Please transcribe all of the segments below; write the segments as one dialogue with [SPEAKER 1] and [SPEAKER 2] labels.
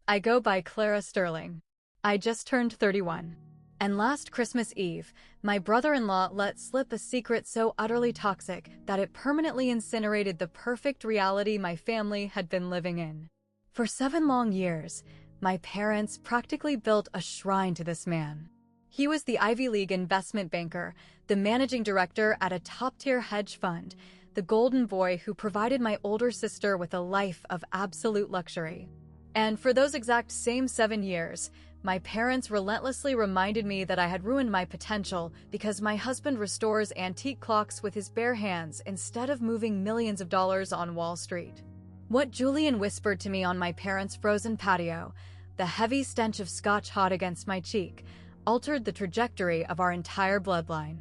[SPEAKER 1] I go by Clara Sterling. I just turned 31. And last Christmas Eve, my brother-in-law let slip a secret so utterly toxic that it permanently incinerated the perfect reality my family had been living in. For 7 long years, my parents practically built a shrine to this man. He was the Ivy League investment banker, the managing director at a top-tier hedge fund, the golden boy who provided my older sister with a life of absolute luxury. And for those exact same 7 years, my parents relentlessly reminded me that I had ruined my potential because my husband restores antique clocks with his bare hands instead of moving millions of dollars on Wall Street. What Julian whispered to me on my parents' frozen patio, the heavy stench of Scotch hot against my cheek, altered the trajectory of our entire bloodline.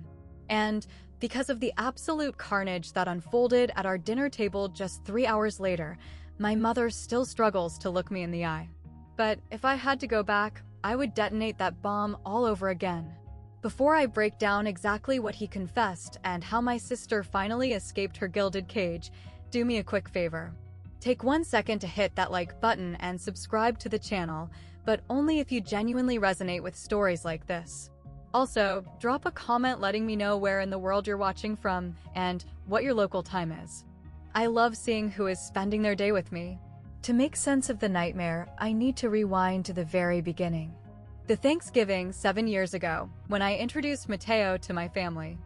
[SPEAKER 1] And because of the absolute carnage that unfolded at our dinner table just 3 hours later, my mother still struggles to look me in the eye. But if I had to go back, I would detonate that bomb all over again. Before I break down exactly what he confessed and how my sister finally escaped her gilded cage, do me a quick favor. Take 1 second to hit that like button and subscribe to the channel, but only if you genuinely resonate with stories like this. Also, drop a comment letting me know where in the world you're watching from and what your local time is. I love seeing who is spending their day with me. To make sense of the nightmare, I need to rewind to the very beginning. The Thanksgiving 7 years ago, when I introduced Mateo to my family.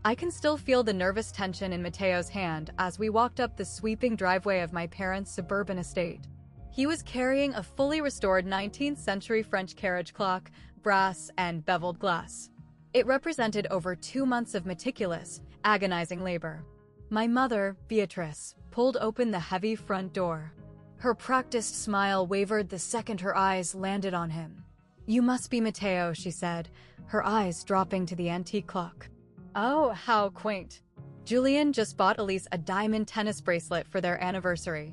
[SPEAKER 1] I can still feel the nervous tension in Mateo's hand as we walked up the sweeping driveway of my parents' suburban estate. He was carrying a fully restored 19th century French carriage clock, brass and beveled glass. It represented over 2 months of meticulous, agonizing labor. My mother, Beatrice, pulled open the heavy front door. Her practiced smile wavered the second her eyes landed on him. "You must be Mateo," she said, her eyes dropping to the antique clock. "Oh, how quaint." Julian just bought Elise a diamond tennis bracelet for their anniversary.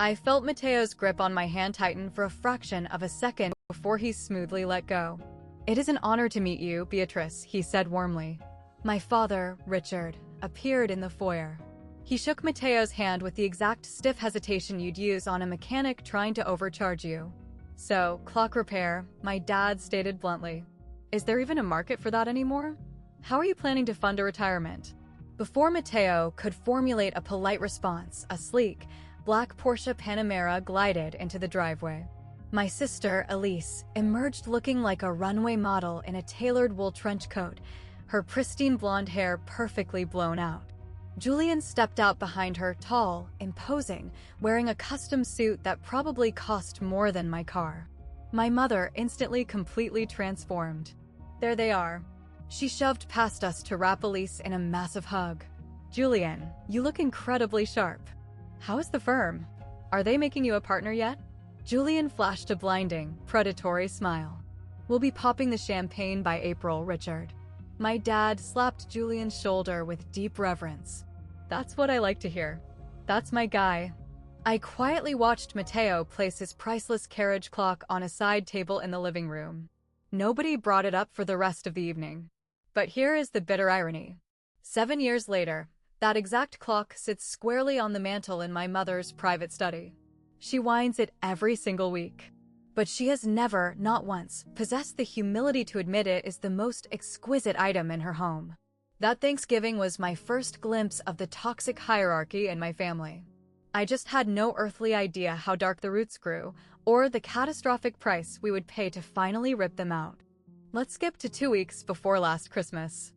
[SPEAKER 1] I felt Mateo's grip on my hand tighten for a fraction of a second before he smoothly let go. "It is an honor to meet you, Beatrice," he said warmly. My father, Richard, appeared in the foyer. He shook Mateo's hand with the exact stiff hesitation you'd use on a mechanic trying to overcharge you. "So, clock repair," my dad stated bluntly. "Is there even a market for that anymore? How are you planning to fund a retirement?" Before Mateo could formulate a polite response, a sleek, black Porsche Panamera glided into the driveway. My sister, Elise, emerged looking like a runway model in a tailored wool trench coat, her pristine blonde hair perfectly blown out. Julian stepped out behind her, tall, imposing, wearing a custom suit that probably cost more than my car. My mother instantly completely transformed. "There they are." She shoved past us to wrap Elise in a massive hug. "Julian, you look incredibly sharp. How is the firm? Are they making you a partner yet?" Julian flashed a blinding, predatory smile. "We'll be popping the champagne by April, Richard." My dad slapped Julian's shoulder with deep reverence. "That's what I like to hear. That's my guy." I quietly watched Mateo place his priceless carriage clock on a side table in the living room. Nobody brought it up for the rest of the evening. But here is the bitter irony. 7 years later, that exact clock sits squarely on the mantel in my mother's private study. She winds it every single week. But she has never, not once, possessed the humility to admit it is the most exquisite item in her home. That Thanksgiving was my first glimpse of the toxic hierarchy in my family. I just had no earthly idea how dark the roots grew, or the catastrophic price we would pay to finally rip them out. Let's skip to 2 weeks before last Christmas.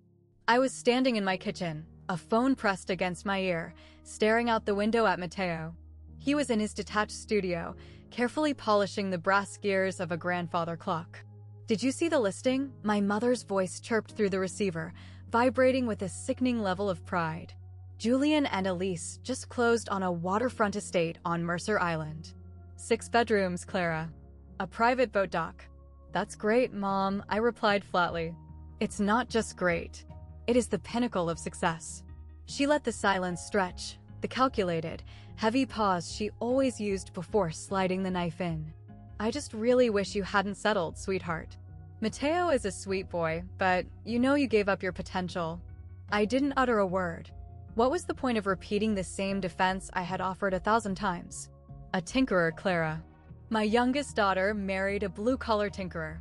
[SPEAKER 1] I was standing in my kitchen, a phone pressed against my ear, staring out the window at Mateo. He was in his detached studio, carefully polishing the brass gears of a grandfather clock. "Did you see the listing?" My mother's voice chirped through the receiver, vibrating with a sickening level of pride. Julian and Elise just closed on a waterfront estate on Mercer Island. 6 bedrooms, Clara. A private boat dock. "That's great, Mom," I replied flatly. "It's not just great. It is the pinnacle of success." She let the silence stretch, the calculated, heavy pause she always used before sliding the knife in. "I just really wish you hadn't settled, sweetheart. Mateo is a sweet boy, but you know you gave up your potential." I didn't utter a word. What was the point of repeating the same defense I had offered 1,000 times? "A tinkerer, Clara." My youngest daughter married a blue-collar tinkerer.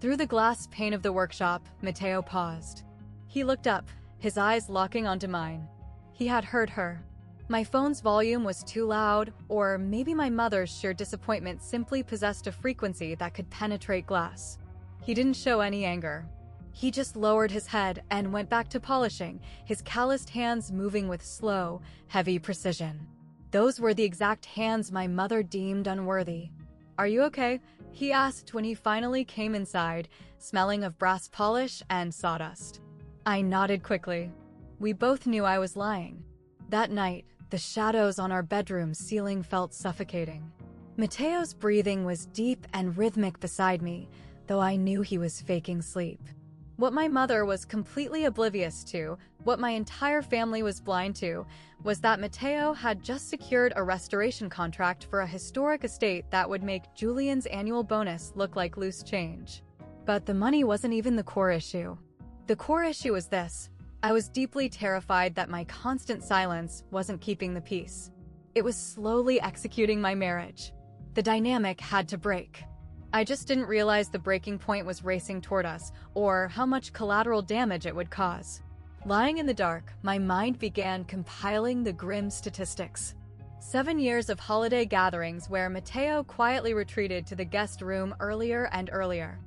[SPEAKER 1] Through the glass pane of the workshop, Mateo paused. He looked up, his eyes locking onto mine. He had heard her. My phone's volume was too loud, or maybe my mother's sheer disappointment simply possessed a frequency that could penetrate glass. He didn't show any anger. He just lowered his head and went back to polishing, his calloused hands moving with slow, heavy precision. Those were the exact hands my mother deemed unworthy. "Are you okay?" he asked when he finally came inside, smelling of brass polish and sawdust. I nodded quickly. We both knew I was lying. That night, the shadows on our bedroom ceiling felt suffocating. Mateo's breathing was deep and rhythmic beside me, though I knew he was faking sleep. What my mother was completely oblivious to, what my entire family was blind to, was that Mateo had just secured a restoration contract for a historic estate that would make Julian's annual bonus look like loose change. But the money wasn't even the core issue. The core issue was this: I was deeply terrified that my constant silence wasn't keeping the peace. It was slowly executing my marriage. The dynamic had to break. I just didn't realize the breaking point was racing toward us, or how much collateral damage it would cause. Lying in the dark, my mind began compiling the grim statistics. 7 years of holiday gatherings where Mateo quietly retreated to the guest room earlier and earlier.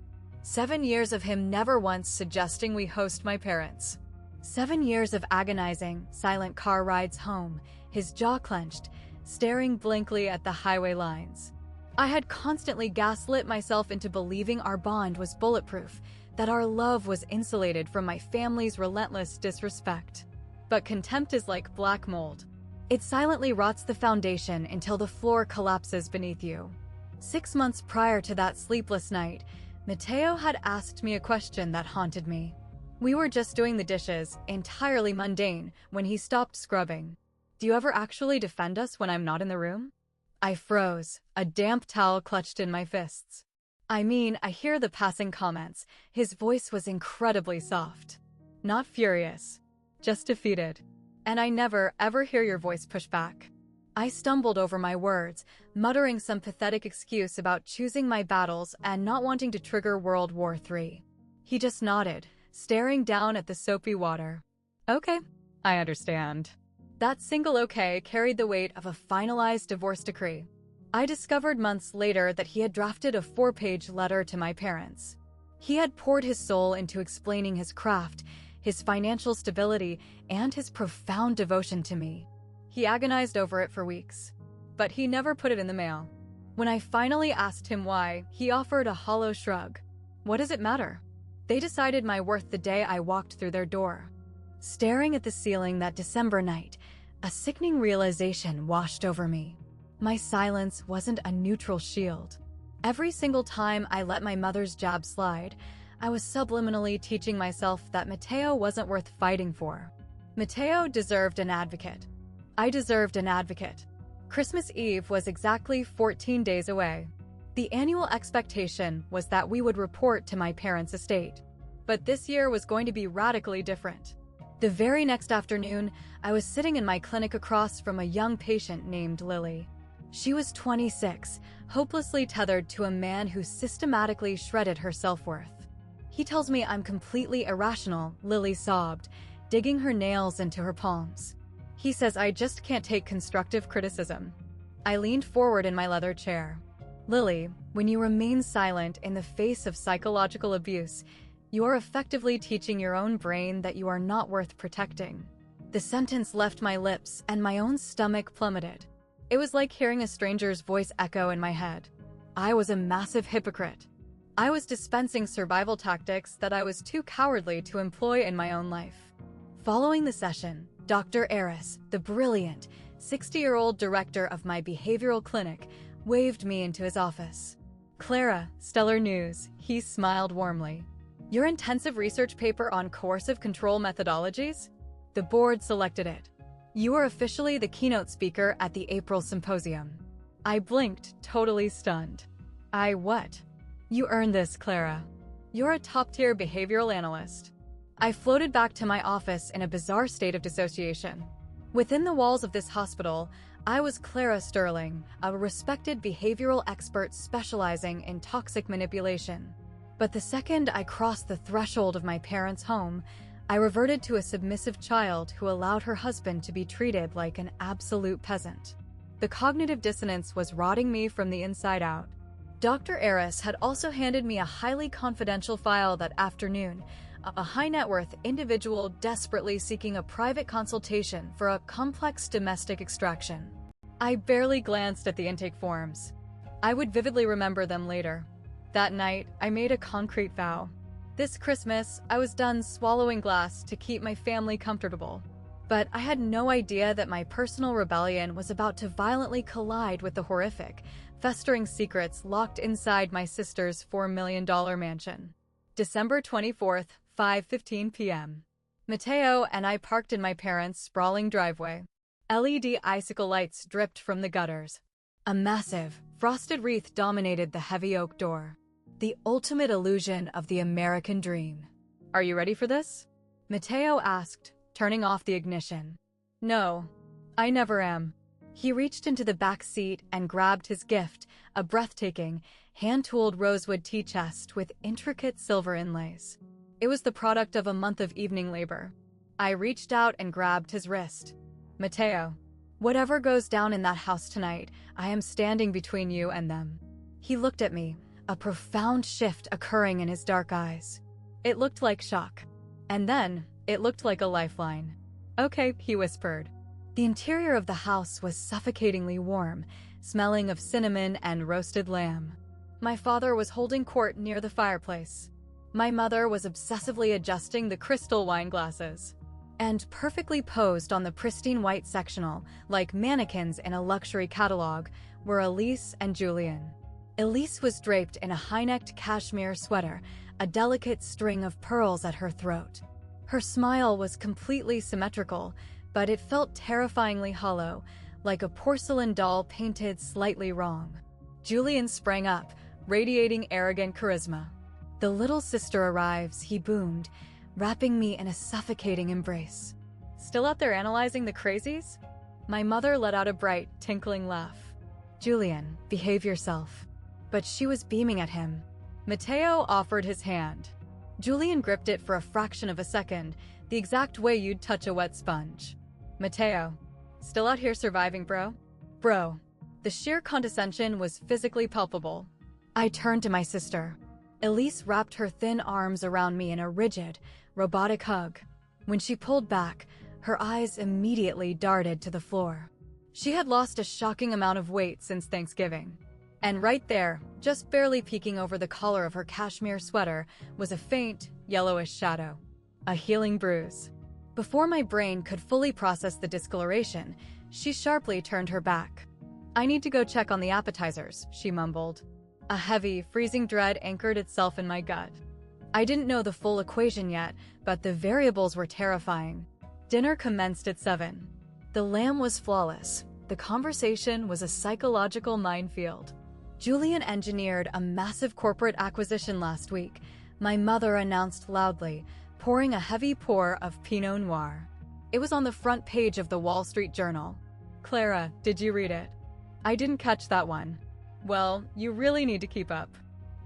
[SPEAKER 1] 7 years of him never once suggesting we host my parents. 7 years of agonizing, silent car rides home, his jaw clenched, staring blankly at the highway lines. I had constantly gaslit myself into believing our bond was bulletproof, that our love was insulated from my family's relentless disrespect. But contempt is like black mold. It silently rots the foundation until the floor collapses beneath you. 6 months prior to that sleepless night, Mateo had asked me a question that haunted me. We were just doing the dishes, entirely mundane, when he stopped scrubbing. "Do you ever actually defend us when I'm not in the room?" I froze, a damp towel clutched in my fists. I hear the passing comments. His voice was incredibly soft. Not furious, just defeated. And I never, ever hear your voice push back. I stumbled over my words, muttering some pathetic excuse about choosing my battles and not wanting to trigger World War III. He just nodded, staring down at the soapy water. "Okay, I understand." That single okay carried the weight of a finalized divorce decree. I discovered months later that he had drafted a 4-page letter to my parents. He had poured his soul into explaining his craft, his financial stability, and his profound devotion to me. He agonized over it for weeks, but he never put it in the mail. When I finally asked him why, he offered a hollow shrug. "What does it matter? They decided my worth the day I walked through their door." Staring at the ceiling that December night, a sickening realization washed over me. My silence wasn't a neutral shield. Every single time I let my mother's jab slide, I was subliminally teaching myself that Mateo wasn't worth fighting for. Mateo deserved an advocate. I deserved an advocate. Christmas Eve was exactly 14 days away. The annual expectation was that we would report to my parents' estate. But this year was going to be radically different. The very next afternoon, I was sitting in my clinic across from a young patient named Lily. She was 26, hopelessly tethered to a man who systematically shredded her self-worth. "He tells me I'm completely irrational," Lily sobbed, digging her nails into her palms. "He says I just can't take constructive criticism." I leaned forward in my leather chair. "Lily, when you remain silent in the face of psychological abuse, you are effectively teaching your own brain that you are not worth protecting." The sentence left my lips and my own stomach plummeted. It was like hearing a stranger's voice echo in my head. I was a massive hypocrite. I was dispensing survival tactics that I was too cowardly to employ in my own life. Following the session, Dr. Aris, the brilliant, 60-year-old director of my behavioral clinic, waved me into his office. "Clara, stellar news," he smiled warmly. "Your intensive research paper on coercive control methodologies? The board selected it. You are officially the keynote speaker at the April symposium." I blinked, totally stunned. What? "You earned this, Clara. You're a top-tier behavioral analyst." I floated back to my office in a bizarre state of dissociation. Within the walls of this hospital, I was Clara Sterling, a respected behavioral expert specializing in toxic manipulation. But the second I crossed the threshold of my parents' home, I reverted to a submissive child who allowed her husband to be treated like an absolute peasant. The cognitive dissonance was rotting me from the inside out. Dr. Eris had also handed me a highly confidential file that afternoon, a high-net-worth individual desperately seeking a private consultation for a complex domestic extraction. I barely glanced at the intake forms. I would vividly remember them later. That night, I made a concrete vow. This Christmas, I was done swallowing glass to keep my family comfortable. But I had no idea that my personal rebellion was about to violently collide with the horrific, festering secrets locked inside my sister's $4 million mansion. December 24th, 5:15 p.m. Mateo and I parked in my parents' sprawling driveway. LED icicle lights dripped from the gutters. A massive, frosted wreath dominated the heavy oak door. The ultimate illusion of the American dream. "Are you ready for this?" Mateo asked, turning off the ignition. "No, I never am." He reached into the back seat and grabbed his gift, a breathtaking, hand-tooled rosewood tea chest with intricate silver inlays. It was the product of a month of evening labor. I reached out and grabbed his wrist. "Mateo, whatever goes down in that house tonight, I am standing between you and them." He looked at me, a profound shift occurring in his dark eyes. It looked like shock. And then, it looked like a lifeline. "Okay," he whispered. The interior of the house was suffocatingly warm, smelling of cinnamon and roasted lamb. My father was holding court near the fireplace. My mother was obsessively adjusting the crystal wine glasses. And perfectly posed on the pristine white sectional, like mannequins in a luxury catalog, were Elise and Julian. Elise was draped in a high-necked cashmere sweater, a delicate string of pearls at her throat. Her smile was completely symmetrical, but it felt terrifyingly hollow, like a porcelain doll painted slightly wrong. Julian sprang up, radiating arrogant charisma. "The little sister arrives," he boomed, wrapping me in a suffocating embrace. "Still out there analyzing the crazies?" My mother let out a bright, tinkling laugh. "Julian, behave yourself." But she was beaming at him. Mateo offered his hand. Julian gripped it for a fraction of a second, the exact way you'd touch a wet sponge. "Mateo, still out here surviving, bro?" "Bro." The sheer condescension was physically palpable. I turned to my sister. Elise wrapped her thin arms around me in a rigid, robotic hug. When she pulled back, her eyes immediately darted to the floor. She had lost a shocking amount of weight since Thanksgiving. And right there, just barely peeking over the collar of her cashmere sweater, was a faint, yellowish shadow. A healing bruise. Before my brain could fully process the discoloration, she sharply turned her back. "I need to go check on the appetizers," she mumbled. A heavy, freezing dread anchored itself in my gut. I didn't know the full equation yet, but the variables were terrifying. Dinner commenced at 7. The lamb was flawless. The conversation was a psychological minefield. Julian engineered a massive corporate acquisition last week, my mother announced loudly, pouring a heavy pour of Pinot Noir. It was on the front page of the Wall Street Journal. "Clara, did you read it?" "I didn't catch that one." "Well, you really need to keep up.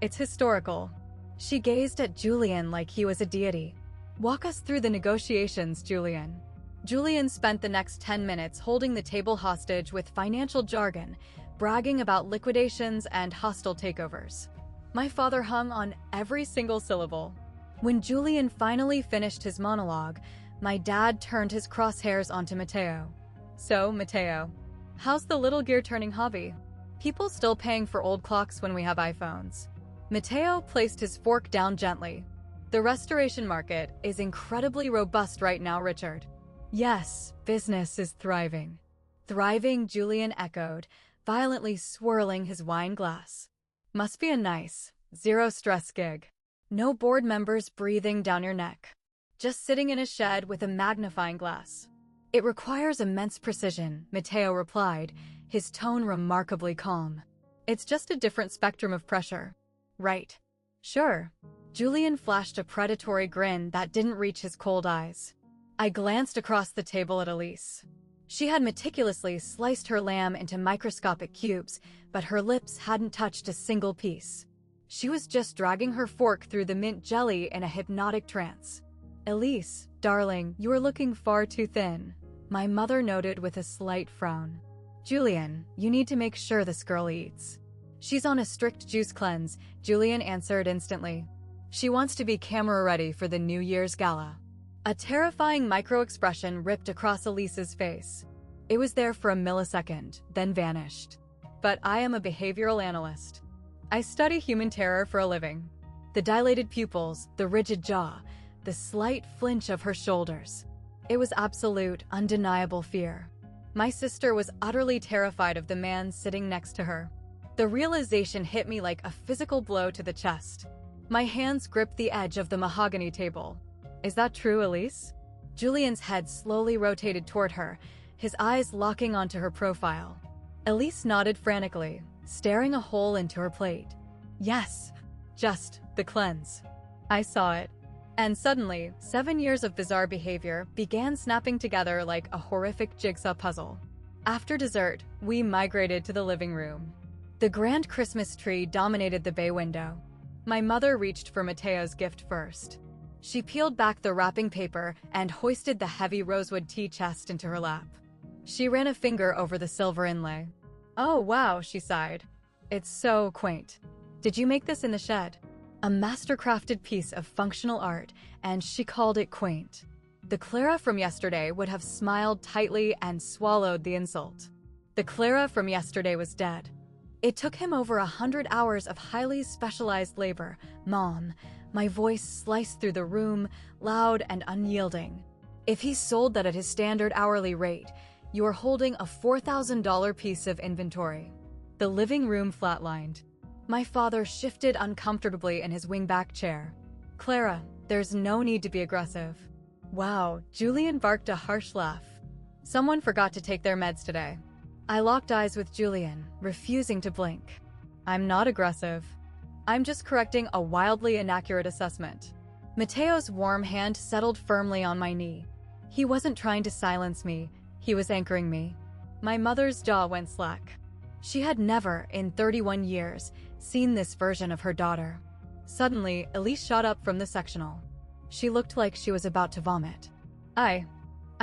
[SPEAKER 1] It's historical." She gazed at Julian like he was a deity. "Walk us through the negotiations, Julian." Julian spent the next 10 minutes holding the table hostage with financial jargon, bragging about liquidations and hostile takeovers. My father hung on every single syllable. When Julian finally finished his monologue, my dad turned his crosshairs onto Mateo. "So, Mateo, how's the little gear-turning hobby? People still paying for old clocks when we have iPhones?" Mateo placed his fork down gently. "The restoration market is incredibly robust right now, Richard." "Yes, business is thriving." "Thriving," Julian echoed, violently swirling his wine glass. "Must be a nice, zero-stress gig. No board members breathing down your neck. Just sitting in a shed with a magnifying glass." "It requires immense precision," Mateo replied, his tone remarkably calm. "It's just a different spectrum of pressure." "Right. Sure." Julian flashed a predatory grin that didn't reach his cold eyes. I glanced across the table at Elise. She had meticulously sliced her lamb into microscopic cubes, but her lips hadn't touched a single piece. She was just dragging her fork through the mint jelly in a hypnotic trance. "Elise, darling, you are looking far too thin," my mother noted with a slight frown. "Julian, you need to make sure this girl eats." "She's on a strict juice cleanse," Julian answered instantly. "She wants to be camera-ready for the New Year's gala." A terrifying micro-expression ripped across Elise's face. It was there for a millisecond, then vanished. But I am a behavioral analyst. I study human terror for a living. The dilated pupils, the rigid jaw, the slight flinch of her shoulders. It was absolute, undeniable fear. My sister was utterly terrified of the man sitting next to her. The realization hit me like a physical blow to the chest. My hands gripped the edge of the mahogany table. "Is that true, Elise?" Julian's head slowly rotated toward her, his eyes locking onto her profile. Elise nodded frantically, staring a hole into her plate. "Yes, just the cleanse." I saw it. And suddenly, 7 years of bizarre behavior began snapping together like a horrific jigsaw puzzle. After dessert, we migrated to the living room. The grand Christmas tree dominated the bay window. My mother reached for Mateo's gift first. She peeled back the wrapping paper and hoisted the heavy rosewood tea chest into her lap. She ran a finger over the silver inlay. "Oh, wow," she sighed. "It's so quaint. Did you make this in the shed?" A master-crafted piece of functional art, and she called it quaint. The Clara from yesterday would have smiled tightly and swallowed the insult. The Clara from yesterday was dead. It took him over 100 hours of highly specialized labor. "Mom," my voice sliced through the room, loud and unyielding. "If he sold that at his standard hourly rate, you are holding a $4,000 piece of inventory." The living room flatlined. My father shifted uncomfortably in his wingback chair. "Clara, there's no need to be aggressive." "Wow," Julian barked a harsh laugh. "Someone forgot to take their meds today." I locked eyes with Julian, refusing to blink. "I'm not aggressive. I'm just correcting a wildly inaccurate assessment." Mateo's warm hand settled firmly on my knee. He wasn't trying to silence me, he was anchoring me. My mother's jaw went slack. She had never, in 31 years, seen this version of her daughter. Suddenly, Elise shot up from the sectional. She looked like she was about to vomit. I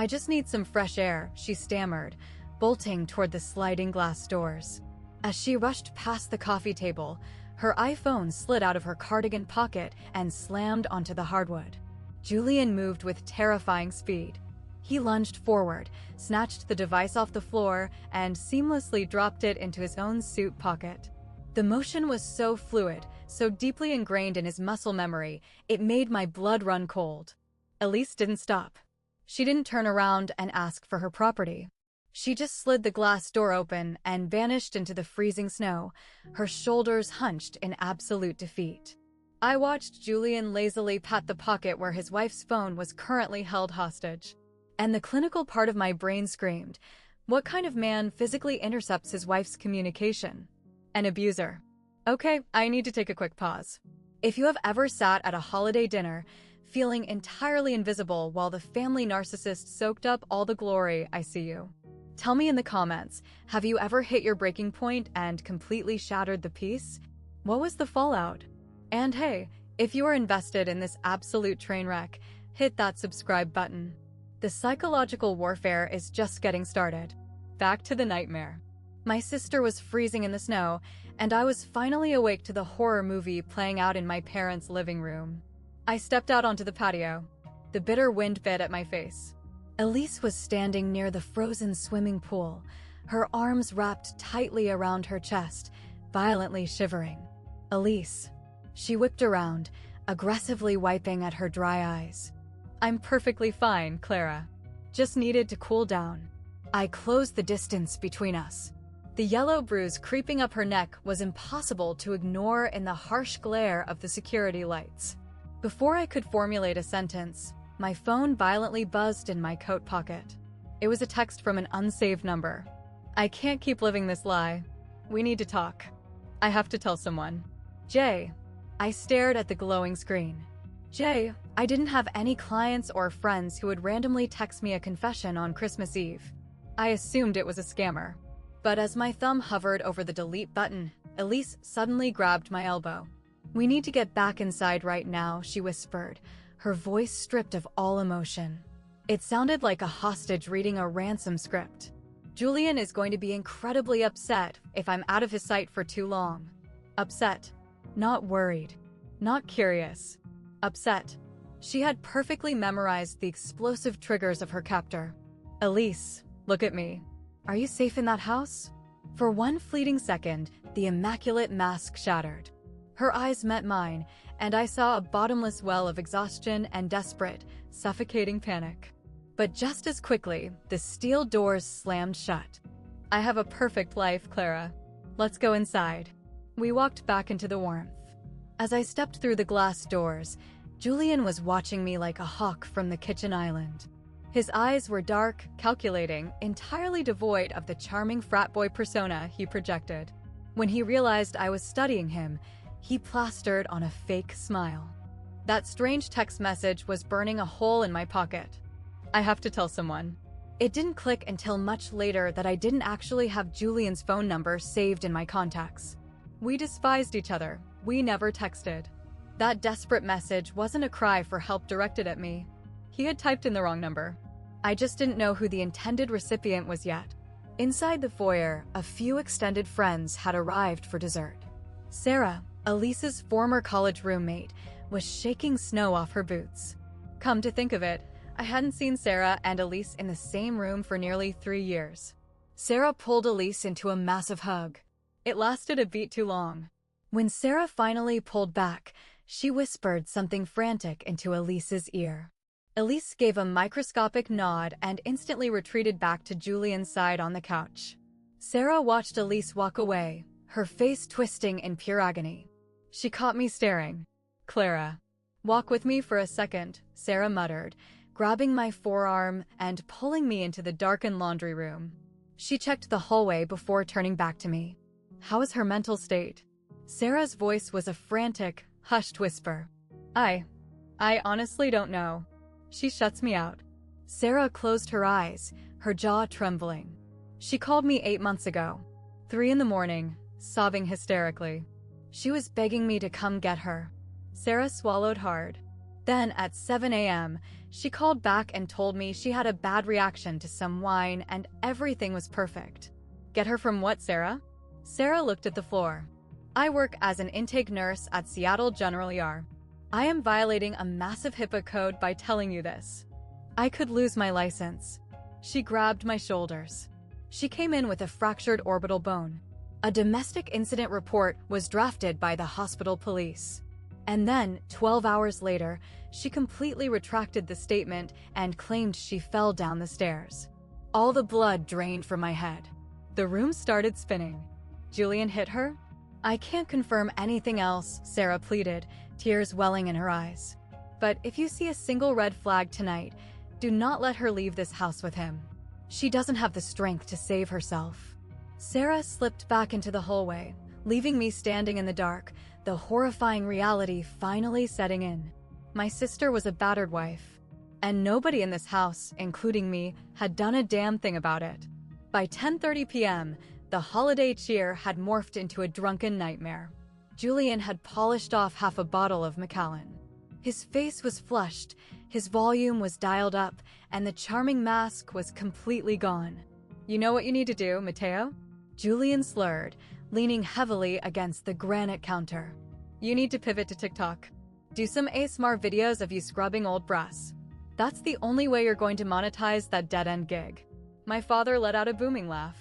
[SPEAKER 1] just need some fresh air," she stammered, bolting toward the sliding glass doors. As she rushed past the coffee table, her iPhone slid out of her cardigan pocket and slammed onto the hardwood. Julian moved with terrifying speed. He lunged forward, snatched the device off the floor, and seamlessly dropped it into his own suit pocket. The motion was so fluid, so deeply ingrained in his muscle memory, it made my blood run cold. Elise didn't stop. She didn't turn around and ask for her property. She just slid the glass door open and vanished into the freezing snow, her shoulders hunched in absolute defeat. I watched Julian lazily pat the pocket where his wife's phone was currently held hostage. And the clinical part of my brain screamed, what kind of man physically intercepts his wife's communication? An abuser. Okay, I need to take a quick pause. If you have ever sat at a holiday dinner, feeling entirely invisible while the family narcissist soaked up all the glory, I see you. Tell me in the comments, have you ever hit your breaking point and completely shattered the peace? What was the fallout? And hey, if you are invested in this absolute train wreck, hit that subscribe button. The psychological warfare is just getting started. Back to the nightmare. My sister was freezing in the snow, and I was finally awake to the horror movie playing out in my parents' living room. I stepped out onto the patio. The bitter wind bit at my face. Elise was standing near the frozen swimming pool, her arms wrapped tightly around her chest, violently shivering. "Elise." She whipped around, aggressively wiping at her dry eyes. "I'm perfectly fine, Clara. Just needed to cool down." I closed the distance between us. The yellow bruise creeping up her neck was impossible to ignore in the harsh glare of the security lights. Before I could formulate a sentence, my phone violently buzzed in my coat pocket. It was a text from an unsaved number. "I can't keep living this lie. We need to talk. I have to tell someone. Jay." I stared at the glowing screen. "Jay, I didn't have any clients or friends who would randomly text me a confession on Christmas Eve. I assumed it was a scammer. But as my thumb hovered over the delete button, Elise suddenly grabbed my elbow. "We need to get back inside right now," she whispered, her voice stripped of all emotion. It sounded like a hostage reading a ransom script. "Julian is going to be incredibly upset if I'm out of his sight for too long." Upset. Not worried. Not curious. Upset. She had perfectly memorized the explosive triggers of her captor. "Elise, look at me. Are you safe in that house?" For one fleeting second, the immaculate mask shattered. Her eyes met mine, and I saw a bottomless well of exhaustion and desperate, suffocating panic. But just as quickly, the steel doors slammed shut. "I have a perfect life, Clara. Let's go inside." We walked back into the warmth. As I stepped through the glass doors, Julian was watching me like a hawk from the kitchen island. His eyes were dark, calculating, entirely devoid of the charming frat boy persona he projected. When he realized I was studying him, he plastered on a fake smile. That strange text message was burning a hole in my pocket. "I have to tell someone." It didn't click until much later that I didn't actually have Julian's phone number saved in my contacts. We despised each other. We never texted. That desperate message wasn't a cry for help directed at me. He had typed in the wrong number. I just didn't know who the intended recipient was yet. Inside the foyer, a few extended friends had arrived for dessert. Sarah, Elise's former college roommate, was shaking snow off her boots. Come to think of it, I hadn't seen Sarah and Elise in the same room for nearly 3 years. Sarah pulled Elise into a massive hug. It lasted a beat too long. When Sarah finally pulled back, she whispered something frantic into Elise's ear. Elise gave a microscopic nod and instantly retreated back to Julian's side on the couch. Sarah watched Elise walk away, her face twisting in pure agony. She caught me staring. "Clara, walk with me for a second," Sarah muttered, grabbing my forearm and pulling me into the darkened laundry room. She checked the hallway before turning back to me. "How is her mental state?" Sarah's voice was a frantic, hushed whisper. I honestly don't know. She shuts me out." Sarah closed her eyes, her jaw trembling. "She called me 8 months ago. 3 in the morning, sobbing hysterically. She was begging me to come get her." Sarah swallowed hard. "Then at 7 a.m., she called back and told me she had a bad reaction to some wine and everything was perfect." "Get her from what, Sarah?" Sarah looked at the floor. "I work as an intake nurse at Seattle General ER. I am violating a massive HIPAA code by telling you this. I could lose my license." She grabbed my shoulders. She came in with a fractured orbital bone. A domestic incident report was drafted by the hospital police. And then, 12 hours later, she completely retracted the statement and claimed she fell down the stairs. All the blood drained from my head. The room started spinning. "Julian hit her?" "I can't confirm anything else," Sarah pleaded, tears welling in her eyes. "But if you see a single red flag tonight, do not let her leave this house with him. She doesn't have the strength to save herself." Sarah slipped back into the hallway, leaving me standing in the dark, the horrifying reality finally setting in. My sister was a battered wife, and nobody in this house, including me, had done a damn thing about it. By 10:30 p.m., the holiday cheer had morphed into a drunken nightmare. Julian had polished off half a bottle of Macallan. His face was flushed, his volume was dialed up, and the charming mask was completely gone. "You know what you need to do, Mateo?" Julian slurred, leaning heavily against the granite counter. "You need to pivot to TikTok. Do some ASMR videos of you scrubbing old brass. That's the only way you're going to monetize that dead-end gig." My father let out a booming laugh.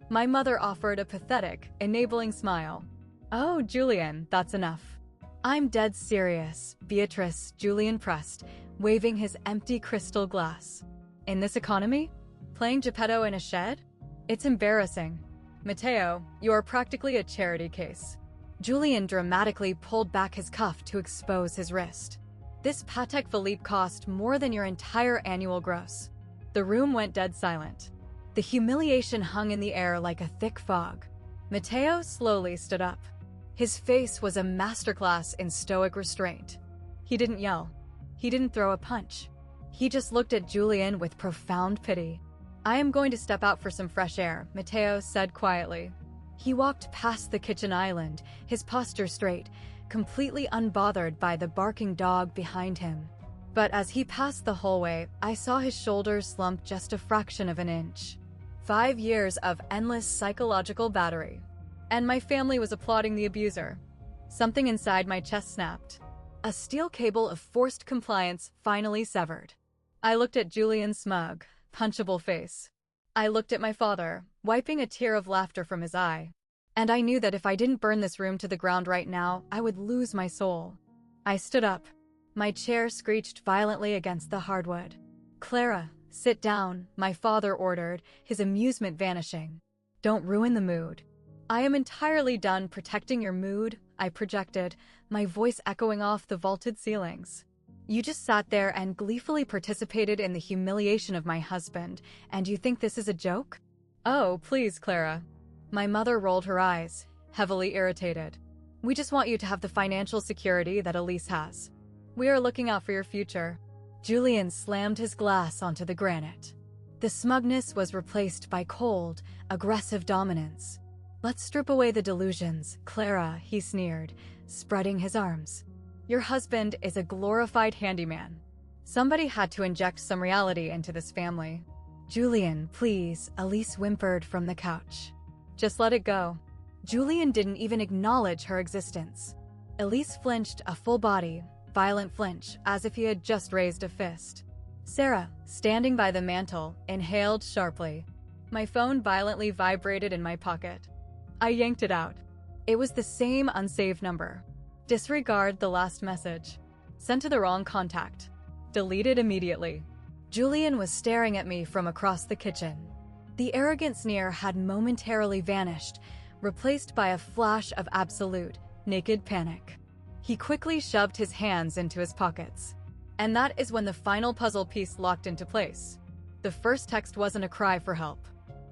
[SPEAKER 1] My mother offered a pathetic, enabling smile. "Oh, Julian, that's enough." "I'm dead serious," Julian pressed, waving his empty crystal glass. "In this economy? Playing Geppetto in a shed? It's embarrassing. Mateo, you are practically a charity case." Julian dramatically pulled back his cuff to expose his wrist. "This Patek Philippe cost more than your entire annual gross." The room went dead silent. The humiliation hung in the air like a thick fog. Mateo slowly stood up. His face was a masterclass in stoic restraint. He didn't yell. He didn't throw a punch. He just looked at Julian with profound pity. I am going to step out for some fresh air, Mateo said quietly. He walked past the kitchen island, his posture straight, completely unbothered by the barking dog behind him. But as he passed the hallway, I saw his shoulders slump just a fraction of an inch. 5 years of endless psychological battery. And my family was applauding the abuser. Something inside my chest snapped. A steel cable of forced compliance finally severed. I looked at Julian's smug, punchable face. I looked at my father, wiping a tear of laughter from his eye. And I knew that if I didn't burn this room to the ground right now, I would lose my soul. I stood up. My chair screeched violently against the hardwood. Clara, sit down, my father ordered, his amusement vanishing. Don't ruin the mood. I am entirely done protecting your mood, I projected, my voice echoing off the vaulted ceilings. You just sat there and gleefully participated in the humiliation of my husband, and you think this is a joke? Oh, please, Clara. My mother rolled her eyes, heavily irritated. We just want you to have the financial security that Elise has. We are looking out for your future. Julian slammed his glass onto the granite. The smugness was replaced by cold, aggressive dominance. Let's strip away the delusions, Clara, he sneered, spreading his arms. Your husband is a glorified handyman. Somebody had to inject some reality into this family. Julian, please, Elise whimpered from the couch. Just let it go. Julian didn't even acknowledge her existence. Elise flinched, a full body, violent flinch, as if he had just raised a fist. Sarah, standing by the mantel, inhaled sharply. My phone violently vibrated in my pocket. I yanked it out. It was the same unsaved number. Disregard the last message. Sent to the wrong contact. Deleted immediately. Julian was staring at me from across the kitchen. The arrogant sneer had momentarily vanished, replaced by a flash of absolute, naked panic. He quickly shoved his hands into his pockets. And that is when the final puzzle piece locked into place. The first text wasn't a cry for help.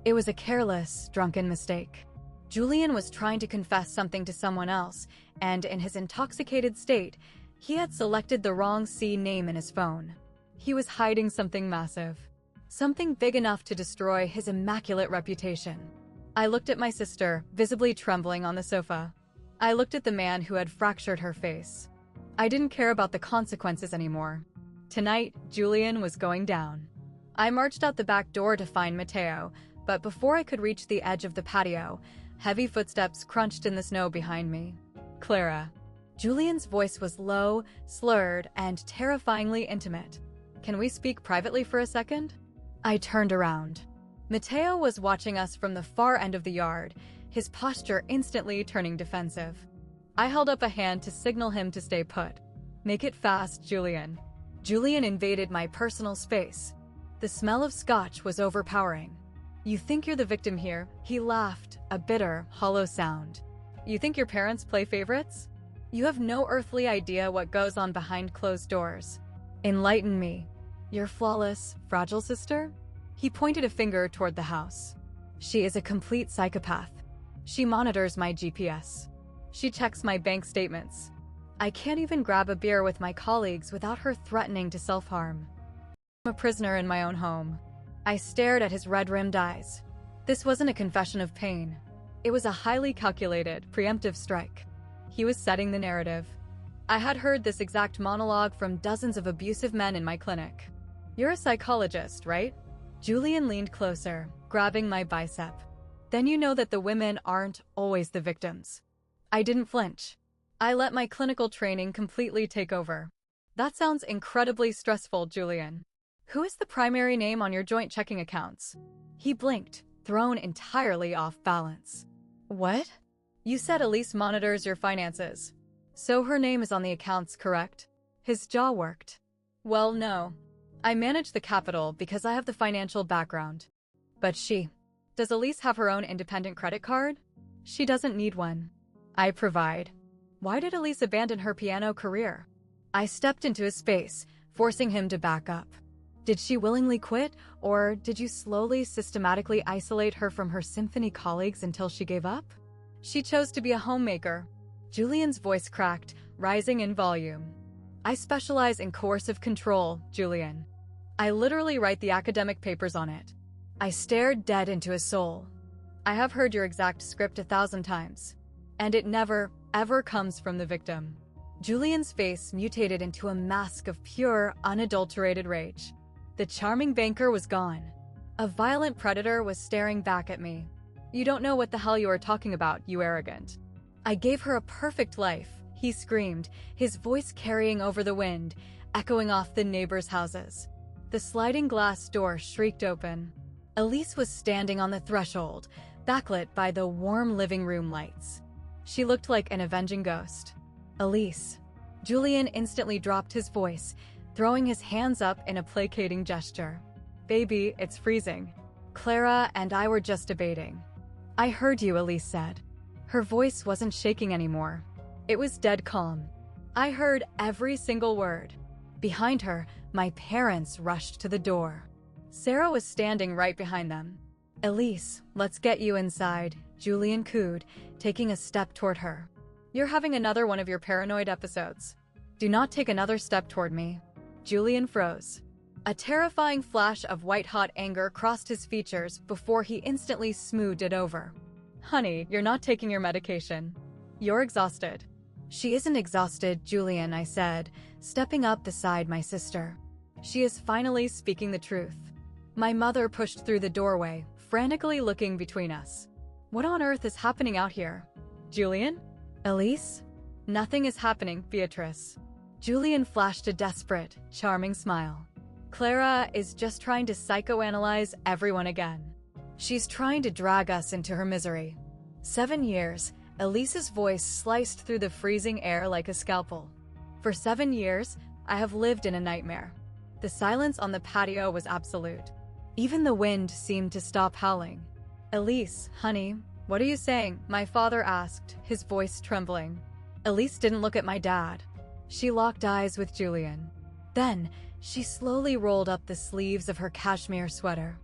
[SPEAKER 1] It was a careless, drunken mistake. Julian was trying to confess something to someone else, and in his intoxicated state, he had selected the wrong C name in his phone. He was hiding something massive. Something big enough to destroy his immaculate reputation. I looked at my sister, visibly trembling on the sofa. I looked at the man who had fractured her face. I didn't care about the consequences anymore. Tonight, Julian was going down. I marched out the back door to find Mateo, but before I could reach the edge of the patio, heavy footsteps crunched in the snow behind me. Clara. Julian's voice was low, slurred, and terrifyingly intimate. Can we speak privately for a second? I turned around. Mateo was watching us from the far end of the yard, his posture instantly turning defensive. I held up a hand to signal him to stay put. Make it fast, Julian. Julian invaded my personal space. The smell of scotch was overpowering. You think you're the victim here? He laughed, a bitter, hollow sound. You think your parents play favorites? You have no earthly idea what goes on behind closed doors. Enlighten me. Your flawless, fragile sister? He pointed a finger toward the house. She is a complete psychopath. She monitors my GPS. She checks my bank statements. I can't even grab a beer with my colleagues without her threatening to self-harm. I'm a prisoner in my own home. I stared at his red-rimmed eyes. This wasn't a confession of pain. It was a highly calculated, preemptive strike. He was setting the narrative. I had heard this exact monologue from dozens of abusive men in my clinic. You're a psychologist, right? Julian leaned closer, grabbing my bicep. Then you know that the women aren't always the victims. I didn't flinch. I let my clinical training completely take over. That sounds incredibly stressful, Julian. Who is the primary name on your joint checking accounts? He blinked, thrown entirely off balance. What? You said Elise monitors your finances. So her name is on the accounts, correct? His jaw worked. Well, no. I manage the capital because I have the financial background. But does Elise have her own independent credit card? She doesn't need one. I provide. Why did Elise abandon her piano career? I stepped into his space, forcing him to back up. Did she willingly quit, or did you slowly, systematically isolate her from her symphony colleagues until she gave up? She chose to be a homemaker. Julian's voice cracked, rising in volume. I specialize in coercive control, Julian. I literally write the academic papers on it. I stared dead into his soul. I have heard your exact script 1,000 times, and it never, ever comes from the victim. Julian's face mutated into a mask of pure, unadulterated rage. The charming banker was gone. A violent predator was staring back at me. You don't know what the hell you are talking about, you arrogant. I gave her a perfect life, he screamed, his voice carrying over the wind, echoing off the neighbors' houses. The sliding glass door shrieked open. Elise was standing on the threshold, backlit by the warm living room lights. She looked like an avenging ghost. Elise. Julian instantly dropped his voice, throwing his hands up in a placating gesture. Baby, it's freezing. Clara and I were just debating. I heard you, Elise said. Her voice wasn't shaking anymore. It was dead calm. I heard every single word. Behind her, my parents rushed to the door. Sarah was standing right behind them. Elise, let's get you inside, Julian cooed, taking a step toward her. You're having another one of your paranoid episodes. Do not take another step toward me. Julian froze. A terrifying flash of white-hot anger crossed his features before he instantly smoothed it over. Honey, you're not taking your medication. You're exhausted. She isn't exhausted, Julian, I said, stepping up beside my sister. She is finally speaking the truth. My mother pushed through the doorway, frantically looking between us. What on earth is happening out here? Julian? Elise? Nothing is happening, Beatrice. Julian flashed a desperate, charming smile. Clara is just trying to psychoanalyze everyone again. She's trying to drag us into her misery. 7 years, Elise's voice sliced through the freezing air like a scalpel. For 7 years, I have lived in a nightmare. The silence on the patio was absolute. Even the wind seemed to stop howling. Elise, honey, what are you saying? My father asked, his voice trembling. Elise didn't look at my dad. She locked eyes with Julian. Then, she slowly rolled up the sleeves of her cashmere sweater.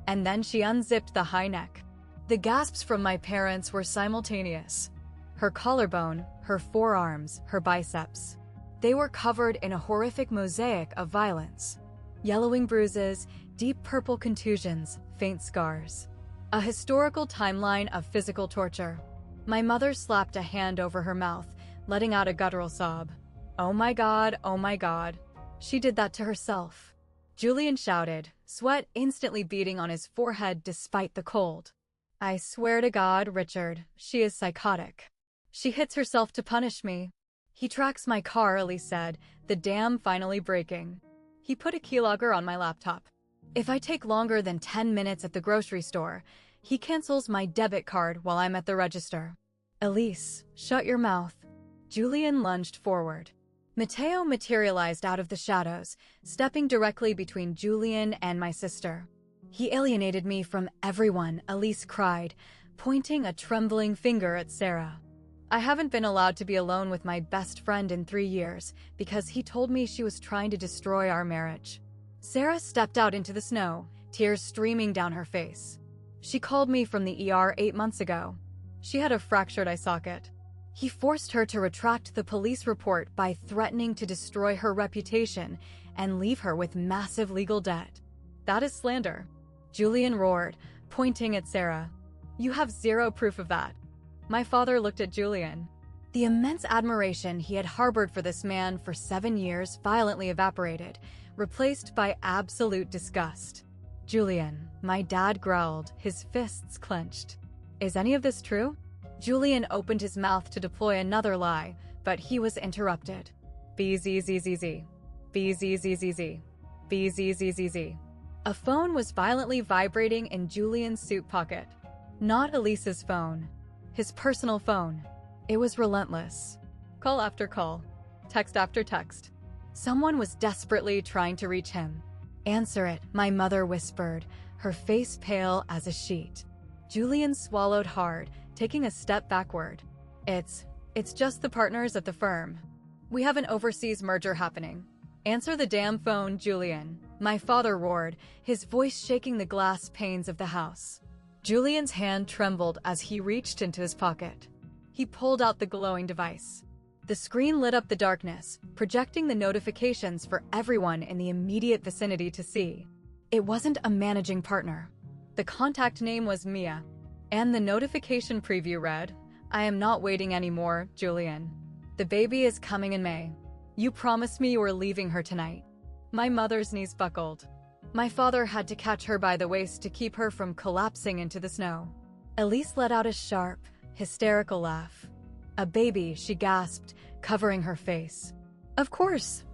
[SPEAKER 1] And then she unzipped the high neck. The gasps from my parents were simultaneous. Her collarbone, her forearms, her biceps. They were covered in a horrific mosaic of violence. Yellowing bruises, deep purple contusions, faint scars. A historical timeline of physical torture. My mother slapped a hand over her mouth, letting out a guttural sob. Oh my God, oh my God. She did that to herself. Julian shouted, sweat instantly beading on his forehead despite the cold. I swear to God, Richard, she is psychotic. She hits herself to punish me. He tracks my car, Elise said, the dam finally breaking. He put a keylogger on my laptop. If I take longer than 10 minutes at the grocery store, he cancels my debit card while I'm at the register. Elise, shut your mouth. Julian lunged forward. Matteo materialized out of the shadows, stepping directly between Julian and my sister. He alienated me from everyone, Elise cried, pointing a trembling finger at Sarah. I haven't been allowed to be alone with my best friend in 3 years because he told me she was trying to destroy our marriage. Sarah stepped out into the snow, tears streaming down her face. She called me from the ER 8 months ago. She had a fractured eye socket. He forced her to retract the police report by threatening to destroy her reputation and leave her with massive legal debt. That is slander. Julian roared, pointing at Sarah. You have zero proof of that. My father looked at Julian. The immense admiration he had harbored for this man for 7 years violently evaporated, replaced by absolute disgust. Julian, my dad growled, his fists clenched. Is any of this true? Julian opened his mouth to deploy another lie, but he was interrupted. BZZZZ. BZZZZ. BZZZZ. A phone was violently vibrating in Julian's suit pocket. Not Elise's phone. His personal phone. It was relentless. Call after call. Text after text. Someone was desperately trying to reach him. Answer it, my mother whispered, her face pale as a sheet. Julian swallowed hard, taking a step backward. It's just the partners at the firm. We have an overseas merger happening. Answer the damn phone, Julian. My father roared, his voice shaking the glass panes of the house. Julian's hand trembled as he reached into his pocket. He pulled out the glowing device. The screen lit up the darkness, projecting the notifications for everyone in the immediate vicinity to see. It wasn't a managing partner. The contact name was Mia. And the notification preview read, "I am not waiting anymore, Julian. The baby is coming in May. You promised me you were leaving her tonight." My mother's knees buckled. My father had to catch her by the waist to keep her from collapsing into the snow. Elise let out a sharp, hysterical laugh. "A baby," she gasped, covering her face. Of course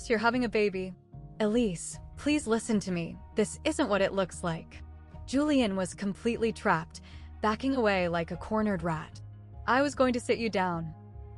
[SPEAKER 1] you're having a baby." "Elise, please listen to me. This isn't what it looks like." Julian was completely trapped, backing away like a cornered rat. "I was going to sit you down.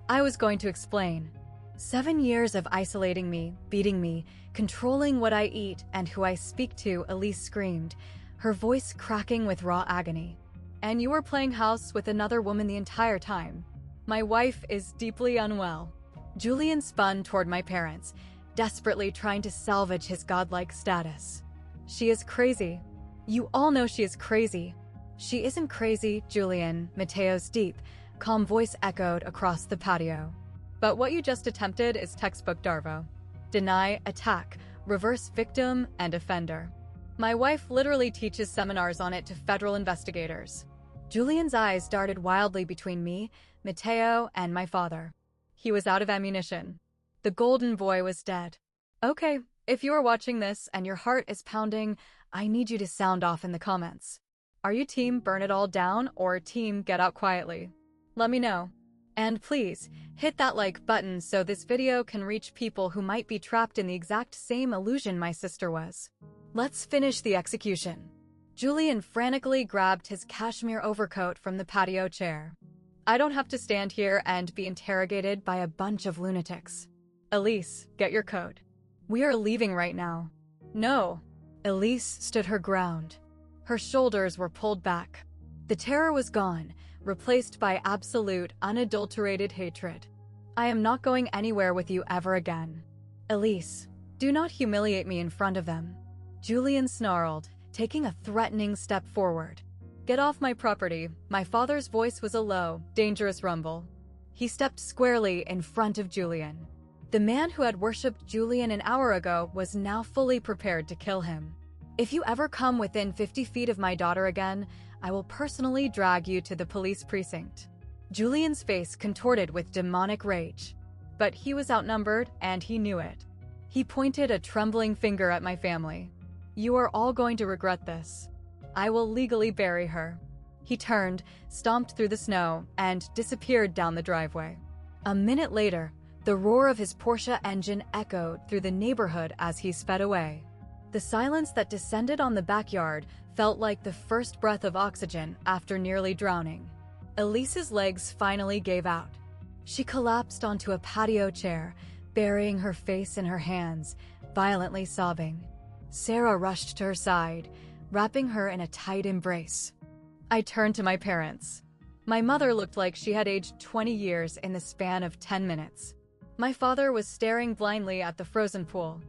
[SPEAKER 1] I was going to explain. 7 years of isolating me, beating me, controlling what I eat and who I speak to," Elise screamed, her voice cracking with raw agony. "And you were playing house with another woman the entire time. My wife is deeply unwell." Julian spun toward my parents, desperately trying to salvage his godlike status. "She is crazy. You all know she is crazy." "She isn't crazy, Julian," Mateo's deep, calm voice echoed across the patio. "But what you just attempted is textbook Darvo. Deny, attack, reverse victim and offender. My wife literally teaches seminars on it to federal investigators." Julian's eyes darted wildly between me, Mateo, and my father. He was out of ammunition. The golden boy was dead. "Okay, if you are watching this and your heart is pounding, I need you to sound off in the comments. Are you team burn it all down or team get out quietly? Let me know. And please, hit that like button so this video can reach people who might be trapped in the exact same illusion my sister was. Let's finish the execution." Julian frantically grabbed his cashmere overcoat from the patio chair. "I don't have to stand here and be interrogated by a bunch of lunatics. Elise, get your coat. We are leaving right now." "No." Elise stood her ground. Her shoulders were pulled back. The terror was gone, replaced by absolute, unadulterated hatred. "I am not going anywhere with you ever again. Elise, do not humiliate me in front of them." Julian snarled, taking a threatening step forward. "Get off my property." My father's voice was a low, dangerous rumble. He stepped squarely in front of Julian. The man who had worshipped Julian an hour ago was now fully prepared to kill him. "If you ever come within 50 feet of my daughter again, I will personally drag you to the police precinct." Julian's face contorted with demonic rage. But he was outnumbered, and he knew it. He pointed a trembling finger at my family. "You are all going to regret this. I will legally bury her." He turned, stomped through the snow, and disappeared down the driveway. A minute later, the roar of his Porsche engine echoed through the neighborhood as he sped away. The silence that descended on the backyard felt like the first breath of oxygen after nearly drowning. Elise's legs finally gave out. She collapsed onto a patio chair, burying her face in her hands, violently sobbing. Sarah rushed to her side, wrapping her in a tight embrace. I turned to my parents. My mother looked like she had aged 20 years in the span of 10 minutes. My father was staring blindly at the frozen pool.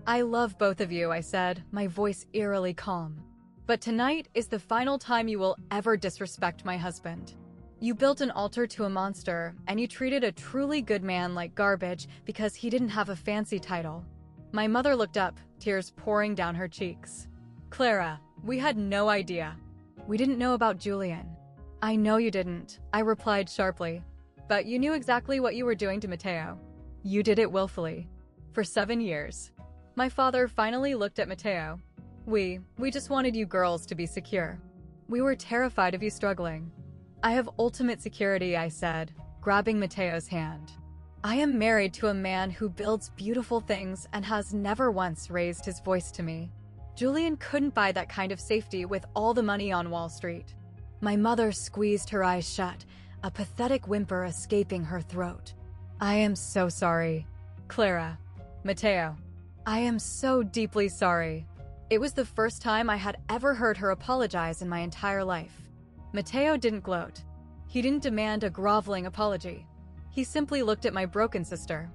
[SPEAKER 1] "I love both of you," I said, my voice eerily calm. "But tonight is the final time you will ever disrespect my husband. You built an altar to a monster, and you treated a truly good man like garbage because he didn't have a fancy title." My mother looked up, tears pouring down her cheeks. "Clara, we had no idea. We didn't know about Julian." "I know you didn't," I replied sharply. "But you knew exactly what you were doing to Mateo. You did it willfully. For 7 years. My father finally looked at Mateo. We just wanted you girls to be secure. We were terrified of you struggling." "I have ultimate security," I said, grabbing Mateo's hand. "I am married to a man who builds beautiful things and has never once raised his voice to me. Julian couldn't buy that kind of safety with all the money on Wall Street." My mother squeezed her eyes shut, a pathetic whimper escaping her throat. "I am so sorry. Clara. Mateo. I am so deeply sorry." It was the first time I had ever heard her apologize in my entire life. Mateo didn't gloat. He didn't demand a groveling apology. He simply looked at my broken sister.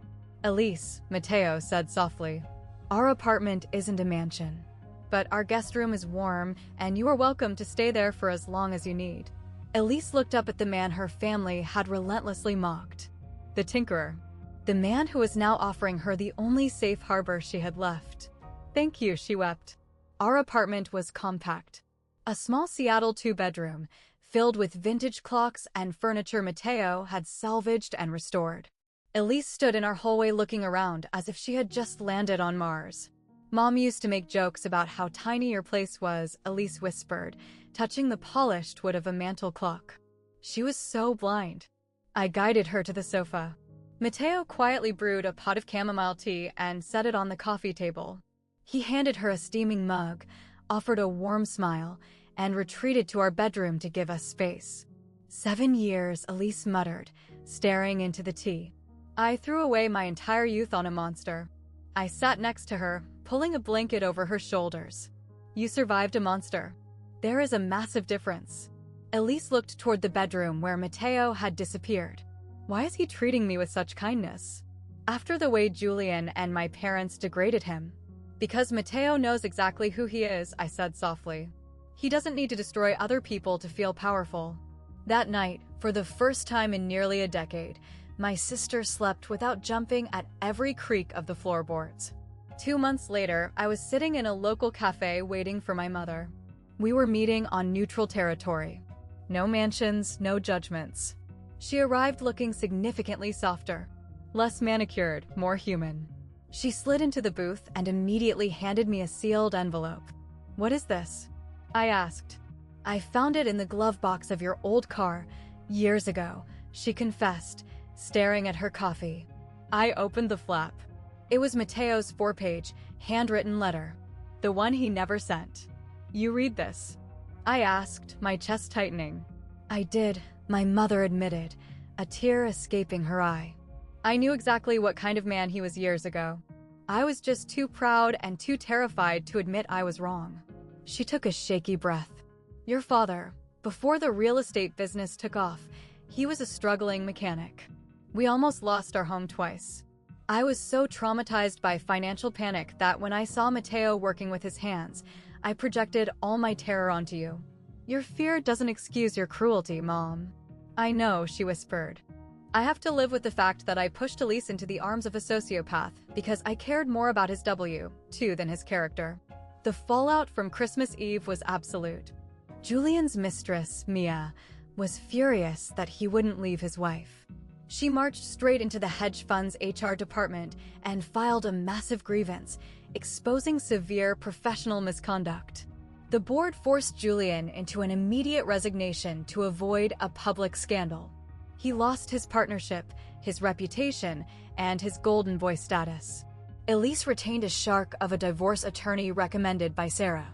[SPEAKER 1] "Elise," Mateo said softly, "our apartment isn't a mansion. But our guest room is warm, and you are welcome to stay there for as long as you need." Elise looked up at the man her family had relentlessly mocked. The tinkerer. The man who was now offering her the only safe harbor she had left. "Thank you," she wept. Our apartment was compact. A small Seattle two-bedroom, filled with vintage clocks and furniture Mateo had salvaged and restored. Elise stood in our hallway looking around as if she had just landed on Mars. Mom used to make jokes about how tiny your place was, Elise whispered, touching the polished wood of a mantel clock. She was so blind. I guided her to the sofa. Mateo quietly brewed a pot of chamomile tea and set it on the coffee table. He handed her a steaming mug, offered a warm smile, and retreated to our bedroom to give us space. 7 years, Elise muttered, staring into the tea. I threw away my entire youth on a monster. I sat next to her, pulling a blanket over her shoulders. You survived a monster. There is a massive difference. Elise looked toward the bedroom where Mateo had disappeared. Why is he treating me with such kindness? After the way Julian and my parents degraded him. Because Mateo knows exactly who he is, I said softly. He doesn't need to destroy other people to feel powerful. That night, for the first time in nearly a decade, my sister slept without jumping at every creak of the floorboards. 2 months later, I was sitting in a local cafe waiting for my mother. We were meeting on neutral territory. No mansions, no judgments. She arrived looking significantly softer. Less manicured, more human. She slid into the booth and immediately handed me a sealed envelope. What is this? I asked. I found it in the glove box of your old car, years ago, she confessed, staring at her coffee. I opened the flap. It was Mateo's 4-page, handwritten letter. The one he never sent. You read this? I asked, my chest tightening. I did, my mother admitted, a tear escaping her eye. I knew exactly what kind of man he was years ago. I was just too proud and too terrified to admit I was wrong. She took a shaky breath. Your father, before the real estate business took off, he was a struggling mechanic. We almost lost our home twice. I was so traumatized by financial panic that when I saw Mateo working with his hands, I projected all my terror onto you. Your fear doesn't excuse your cruelty, Mom. I know, she whispered. I have to live with the fact that I pushed Elise into the arms of a sociopath because I cared more about his W2 than his character. The fallout from Christmas Eve was absolute. Julian's mistress, Mia, was furious that he wouldn't leave his wife. She marched straight into the hedge fund's HR department and filed a massive grievance, exposing severe professional misconduct. The board forced Julian into an immediate resignation to avoid a public scandal. He lost his partnership, his reputation, and his golden voice status. Elise retained a shark of a divorce attorney recommended by Sarah.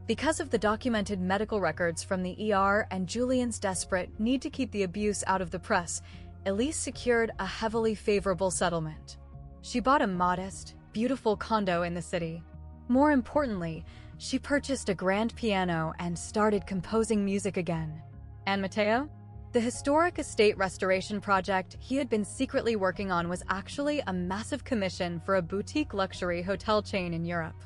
[SPEAKER 1] Because of the documented medical records from the ER and Julian's desperate need to keep the abuse out of the press, Elise secured a heavily favorable settlement. She bought a modest, beautiful condo in the city. More importantly, she purchased a grand piano and started composing music again. And Mateo? The historic estate restoration project he had been secretly working on was actually a massive commission for a boutique luxury hotel chain in Europe.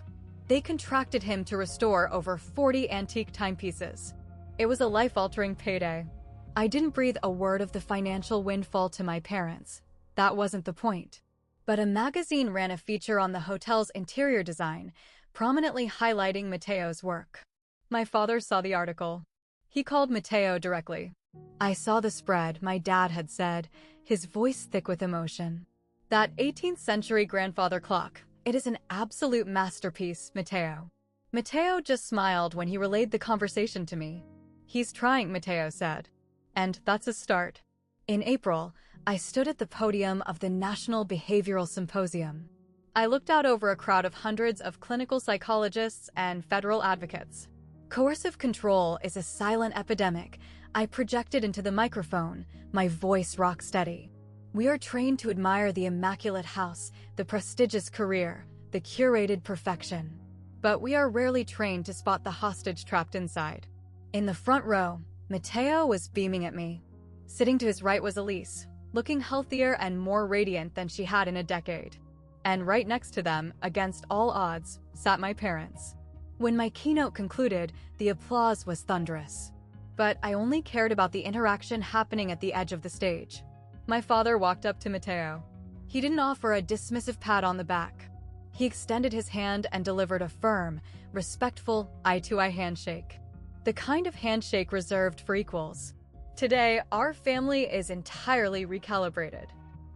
[SPEAKER 1] They contracted him to restore over 40 antique timepieces. It was a life-altering payday. I didn't breathe a word of the financial windfall to my parents. That wasn't the point. But a magazine ran a feature on the hotel's interior design, prominently highlighting Mateo's work. My father saw the article. He called Mateo directly. I saw the spread, my dad had said, his voice thick with emotion. That 18th century grandfather clock, it is an absolute masterpiece, Mateo. Mateo just smiled when he relayed the conversation to me. He's trying, Mateo said. And that's a start. In April, I stood at the podium of the National Behavioral Symposium. I looked out over a crowd of hundreds of clinical psychologists and federal advocates. Coercive control is a silent epidemic. I projected into the microphone, my voice rock steady. We are trained to admire the immaculate house, the prestigious career, the curated perfection. But we are rarely trained to spot the hostage trapped inside. In the front row, Mateo was beaming at me. Sitting to his right was Elise, looking healthier and more radiant than she had in a decade. And right next to them, against all odds, sat my parents. When my keynote concluded, the applause was thunderous. But I only cared about the interaction happening at the edge of the stage. My father walked up to Mateo. He didn't offer a dismissive pat on the back. He extended his hand and delivered a firm, respectful eye-to-eye handshake. the kind of handshake reserved for equals. Today, our family is entirely recalibrated.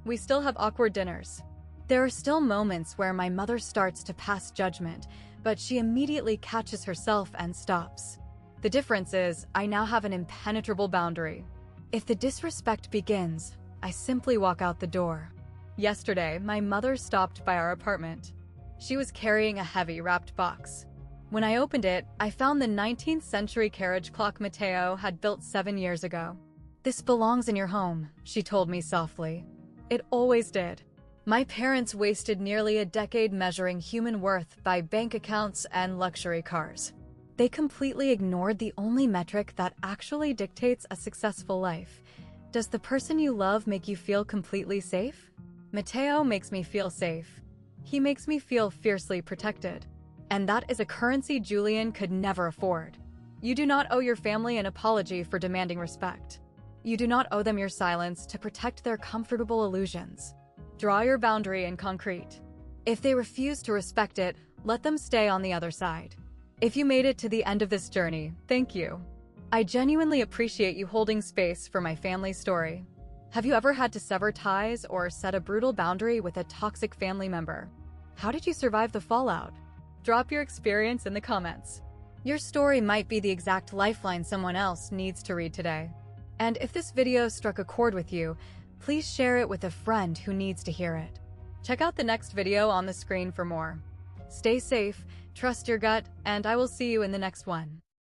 [SPEAKER 1] We still have awkward dinners. There are still moments where my mother starts to pass judgment, but she immediately catches herself and stops. The difference is, I now have an impenetrable boundary. If the disrespect begins, I simply walk out the door. Yesterday, my mother stopped by our apartment. She was carrying a heavy wrapped box. When I opened it, I found the 19th century carriage clock Mateo had built 7 years ago. "This belongs in your home," she told me softly. It always did. My parents wasted nearly a decade measuring human worth by bank accounts and luxury cars. They completely ignored the only metric that actually dictates a successful life. Does the person you love make you feel completely safe? Mateo makes me feel safe. He makes me feel fiercely protected. And that is a currency Julian could never afford. You do not owe your family an apology for demanding respect. You do not owe them your silence to protect their comfortable illusions. Draw your boundary in concrete. If they refuse to respect it, let them stay on the other side. If you made it to the end of this journey, thank you. I genuinely appreciate you holding space for my family story. Have you ever had to sever ties or set a brutal boundary with a toxic family member? How did you survive the fallout? Drop your experience in the comments. Your story might be the exact lifeline someone else needs to read today. And if this video struck a chord with you, please share it with a friend who needs to hear it. Check out the next video on the screen for more. Stay safe, trust your gut, and I will see you in the next one.